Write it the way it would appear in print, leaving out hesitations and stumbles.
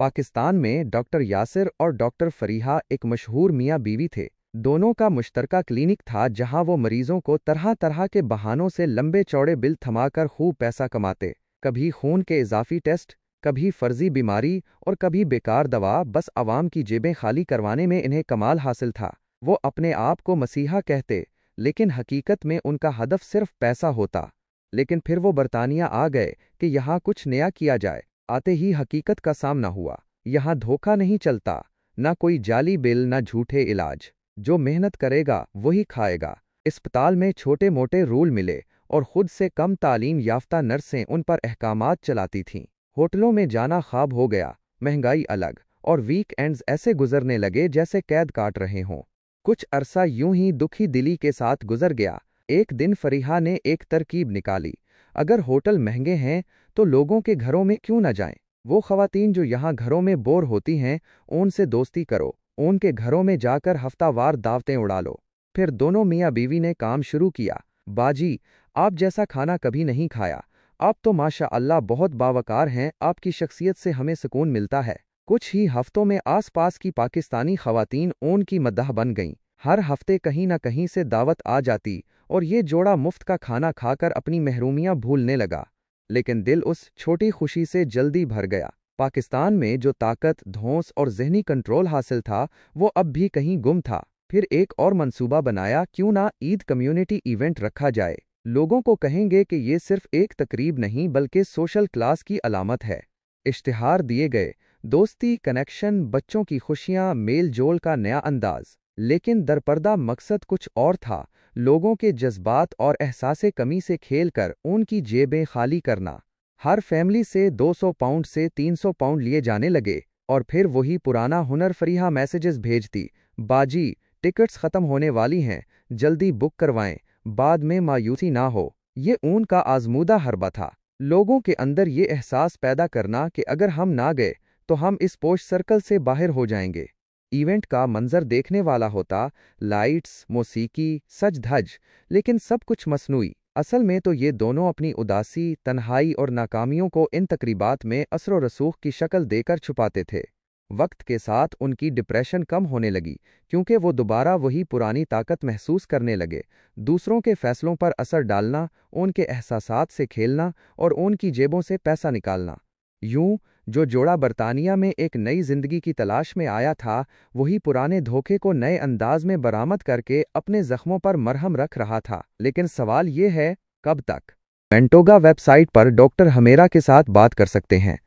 पाकिस्तान में डॉक्टर यासिर और डॉक्टर फरीहा एक मशहूर मियाँ बीवी थे। दोनों का मुश्तरका क्लिनिक था जहां वो मरीजों को तरह तरह के बहानों से लंबे चौड़े बिल थमाकर खूब पैसा कमाते। कभी खून के इजाफी टेस्ट, कभी फर्जी बीमारी और कभी बेकार दवा। बस अवाम की जेबें खाली करवाने में इन्हें कमाल हासिल था। वो अपने आप को मसीहा कहते, लेकिन हकीकत में उनका हदफ सिर्फ पैसा होता। लेकिन फिर वो बरतानिया आ गए कि यहाँ कुछ नया किया जाए। आते ही हकीकत का सामना हुआ। यहाँ धोखा नहीं चलता, ना कोई जाली बिल, ना झूठे इलाज। जो मेहनत करेगा वही खाएगा। अस्पताल में छोटे मोटे रूल मिले और खुद से कम तालीम याफ्ता नर्सें उन पर अहकामात चलाती थीं। होटलों में जाना ख्वाब हो गया, महंगाई अलग, और वीकएंड्स ऐसे गुजरने लगे जैसे कैद काट रहे हों। कुछ अरसा यूं ही दुखी दिली के साथ गुजर गया। एक दिन फरीहा ने एक तरकीब निकाली। अगर होटल महंगे हैं तो लोगों के घरों में क्यों न जाएं? वो ख़वातीन जो यहाँ घरों में बोर होती हैं, उनसे दोस्ती करो, उनके घरों में जाकर हफ्तावार दावतें उड़ा लो। फिर दोनों मियाँ बीवी ने काम शुरू किया। बाजी, आप जैसा खाना कभी नहीं खाया। आप तो माशा अल्लाह बहुत बावकार हैं, आपकी शख्सियत से हमें सुकून मिलता है। कुछ ही हफ्तों में आस पास की पाकिस्तानी ख़वातीन उनकी मद्दाह बन गईं। हर हफ्ते कहीं न कहीं से दावत आ जाती और ये जोड़ा मुफ्त का खाना खाकर अपनी महरूमियाँ भूलने लगा। लेकिन दिल उस छोटी खुशी से जल्दी भर गया। पाकिस्तान में जो ताकत, धौंस और ज़हनी कंट्रोल हासिल था, वो अब भी कहीं गुम था। फिर एक और मंसूबा बनाया, क्यों ना ईद कम्युनिटी इवेंट रखा जाए। लोगों को कहेंगे कि ये सिर्फ एक तकरीब नहीं बल्कि सोशल क्लास की अलामत है। इश्तिहार दिए गए, दोस्ती, कनेक्शन, बच्चों की खुशियाँ, मेल जोल का नया अंदाज। लेकिन दरपर्दा मकसद कुछ और था, लोगों के जज्बात और एहसासे कमी से खेलकर उनकी जेबें खाली करना। हर फैमिली से 200 पाउंड से 300 पाउंड लिए जाने लगे और फिर वही पुराना हुनर। फरीहा मैसेजेस भेजती, बाजी, टिकट्स ख़त्म होने वाली हैं, जल्दी बुक करवाएं, बाद में मायूसी ना हो। ये उनका आजमूदा हरबा था, लोगों के अंदर ये एहसास पैदा करना कि अगर हम ना गए तो हम इस पोश सर्कल से बाहर हो जाएंगे। इवेंट का मंजर देखने वाला होता, लाइट्स, मौसीकी, सज धज, लेकिन सब कुछ मसनूई। असल में तो ये दोनों अपनी उदासी, तन्हाई और नाकामियों को इन तकरीबात में असर व रसूख की शक्ल देकर छुपाते थे। वक्त के साथ उनकी डिप्रेशन कम होने लगी, क्योंकि वो दोबारा वही पुरानी ताकत महसूस करने लगे। दूसरों के फैसलों पर असर डालना, उनके एहसासात से खेलना और उनकी जेबों से पैसा निकालना। यूं जो जोड़ा बरतानिया में एक नई जिंदगी की तलाश में आया था, वही पुराने धोखे को नए अंदाज में बरामद करके अपने जख्मों पर मरहम रख रहा था। लेकिन सवाल ये है, कब तक? मेंटोगा वेबसाइट पर डॉक्टर हमेरा के साथ बात कर सकते हैं।